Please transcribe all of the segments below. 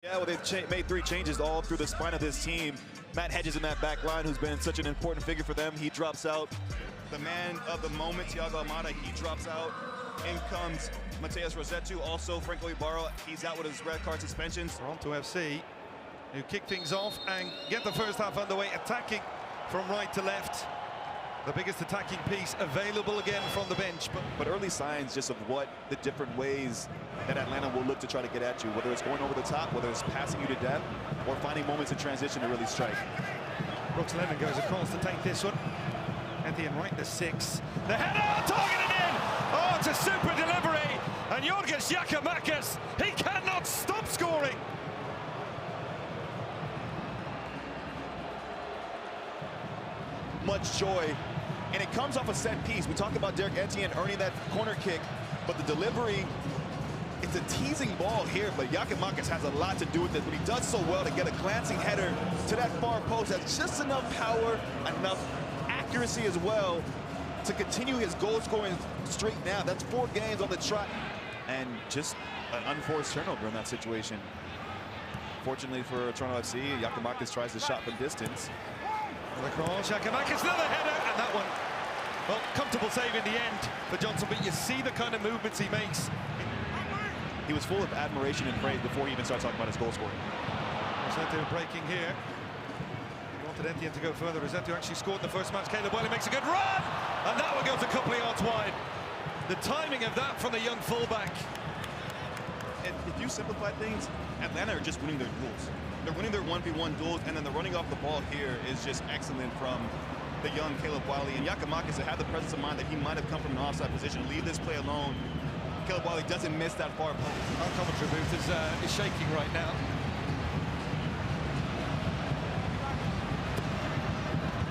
Yeah, well, they've made 3 changes all through the spine of this team. Matt Hedges in that back line, who's been such an important figure for them. He drops out. The man of the moment, Thiago Almada, he drops out. In comes Mateus Rossetto, also Franco Ibarra. He's out with his red card suspensions. On to FC, who kick things off and get the first half underway, attacking from right to left. The biggest attacking piece available again from the bench. But early signs just of what the different ways that Atlanta will look to try to get at you, whether it's going over the top, whether it's passing you to death, or finding moments in transition to really strike. Brooks Lennon goes across to take this one. Etienne right to 6. The header, targeted in! Oh, it's a super delivery! And Yorgos Giakoumakis, he cannot stop scoring! Much joy, and it comes off a set piece. We talk about Derek Etienne earning that corner kick, but the delivery, it's a teasing ball here, but Giakoumakis has a lot to do with it. But he does so well to get a glancing header to that far post. That's just enough power, enough accuracy as well to continue his goal-scoring streak now. That's 4 games on the trot, and just an unforced turnover in that situation. Fortunately for Toronto FC, Giakoumakis tries to shot from distance. The cross, Giakoumakis, another header, and that one, well, comfortable save in the end for Johnson, but you see the kind of movements he makes. He was full of admiration and praise before he even started talking about his goal scoring. Rossetto breaking here. He wanted Etienne to go further. Rossetto actually scored in the first match. Caleb Wiley makes a good run, and that one goes a couple of yards wide. The timing of that from the young fullback. And if you simplify things, Atlanta are just winning their duels. They're winning their 1v1 duels, and then the running off the ball here is just excellent from the young Caleb Wiley. And Giakoumakis had the presence of mind that he might have come from an offside position. Leave this play alone. Caleb Wiley doesn't miss that far post. Our commentary booth is shaking right now.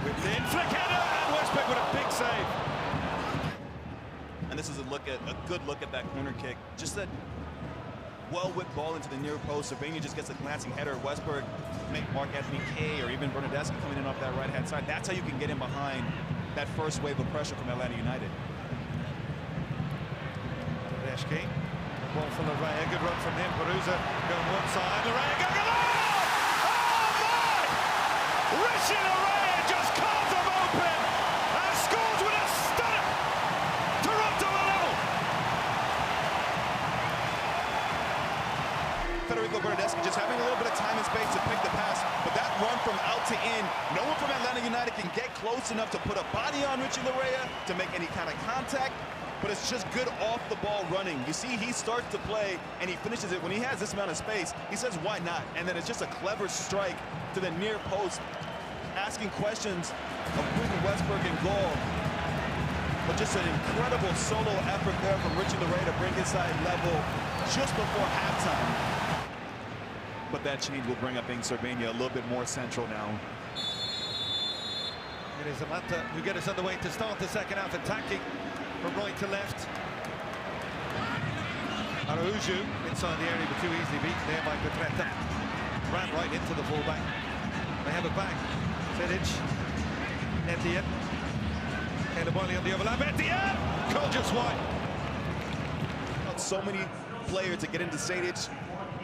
Whipped in, flick header, and Westbeck with a big save. And this is a good look at that corner kick. Just that well-whipped ball into the near post. Savania just gets a glancing header. Westberg make Mark Anthony Kay or even Bernadeschi coming in off that right-hand side. That's how you can get in behind that first wave of pressure from Atlanta United. Bernadeschi, ball for Larrea, good run from him. Perusa going one side. Larrea going along! Oh my! Richie Larrea just carves them open and scores with a stunner. Toronto alone. Federico Bernadeschi just having a little bit of time and space to pick the pass, but that run from out to in, no one from Atlanta United can get close enough to put a body on Richie Larrea to make any kind of contact, but it's just good off-the-ball running. You see, he starts to play, and he finishes it. When he has this amount of space, he says, why not? And then it's just a clever strike to the near post, asking questions of putting Westberg in goal. But just an incredible solo effort there from Richie Larrea to bring his side level just before halftime. But that change will bring up Sarvania a little bit more central now. It is Atlanta who get us underway to start the second half, attacking from right to left. Araujo inside the area, but too easily beaten there by Petretta. Ran right into the fullback. They have it back. Sedic, Etienne. Caleb Wiley on the overlap. Etienne! Goal just wide. So many players to get into Sedic.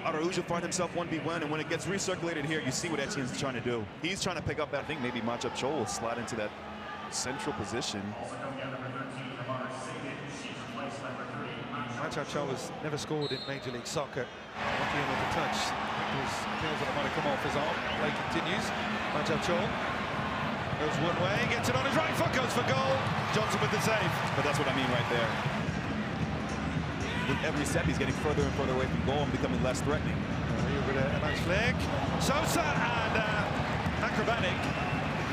Araujo finds himself 1v1, and when it gets recirculated here, you see what Etienne's trying to do. He's trying to pick up that, I think maybe Matchup Chol will slide into that central position. Matchup Chol has never scored in Major League Soccer. Lucky him with the touch. It feels that it might have come off his arm. Play continues. Matchup Chol goes one way, gets it on his right foot, goes for goal. Johnson with the save. But that's what I mean right there. With every step, he's getting further and further away from goal and becoming less threatening. Here with a nice flick. Sosa and acrobatic.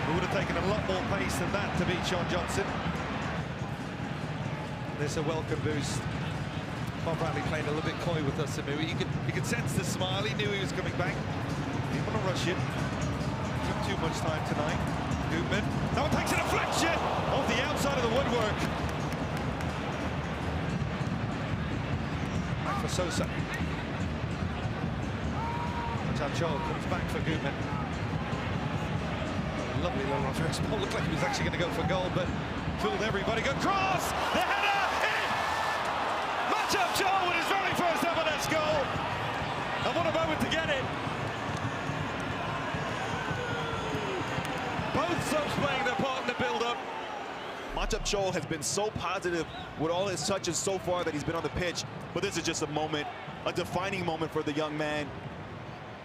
Who would have taken a lot more pace than that to beat Sean Johnson. There's a welcome boost. Bob Bradley playing a little bit coy with us. You could sense the smile. He knew he was coming back. Didn't want to rush him. Took too much time tonight. Goodman. That one takes a deflection off the outside of the woodwork. Back for Sosa. Chol comes back for Goodman. Lovely low reverse ball. Looked like he was actually going to go for goal, but fooled everybody. Good cross! The header in! Matchup Chol with his very first MLS goal. And what a moment to get it. Both subs playing their part in the build-up. Matchup Cho has been so positive with all his touches so far that he's been on the pitch, but this is just a moment, a defining moment for the young man.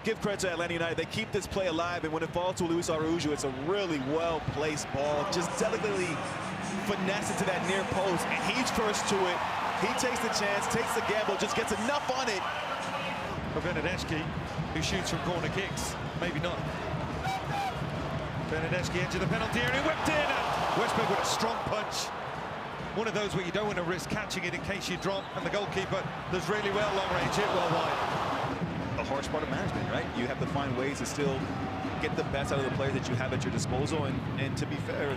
Give credit to Atlanta United. They keep this play alive, and when it falls to Luis Araujo, it's a really well-placed ball. Just delicately finesse it to that near post, and he's first to it. He takes the chance, takes the gamble, just gets enough on it. Benedeschi, who shoots from corner kicks, maybe not. Benedeschi into the penalty area, whipped in, and Westberg with a strong punch. One of those where you don't want to risk catching it in case you drop, and the goalkeeper does really well, long range hit, well wide. A harsh part of management, right? You have to find ways to still get the best out of the players that you have at your disposal, and to be fair,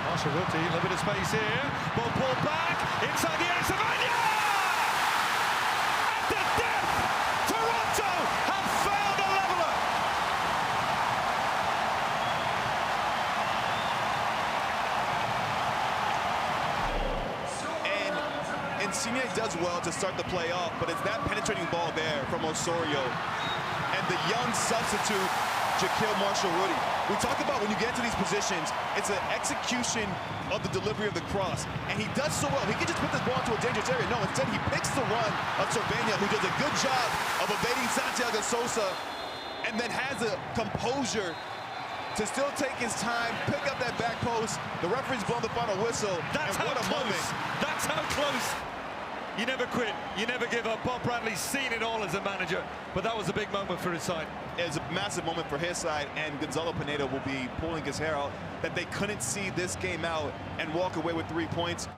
Marshall Rutti, a little bit of space here, ball pulled back, inside the area, Savagna! At the death, Toronto have found a leveller! And Insigne does well to start the play off, but it's that penetrating ball there from Osorio and the young substitute, Jaquil Marshall-Rutti. We talk about when you get into these positions, it's an execution of the delivery of the cross, and he does so well. He can just put this ball into a dangerous area. No, instead he picks the run of Cervania, who does a good job of evading Santiago Sosa, and then has a composure to still take his time, pick up that back post. The referee's blown the final whistle. That's and what a moment. That's how close. You never quit, you never give up. Bob Bradley's seen it all as a manager, but that was a big moment for his side. It's a massive moment for his side, and Gonzalo Pineda will be pulling his hair out that they couldn't see this game out and walk away with 3 points.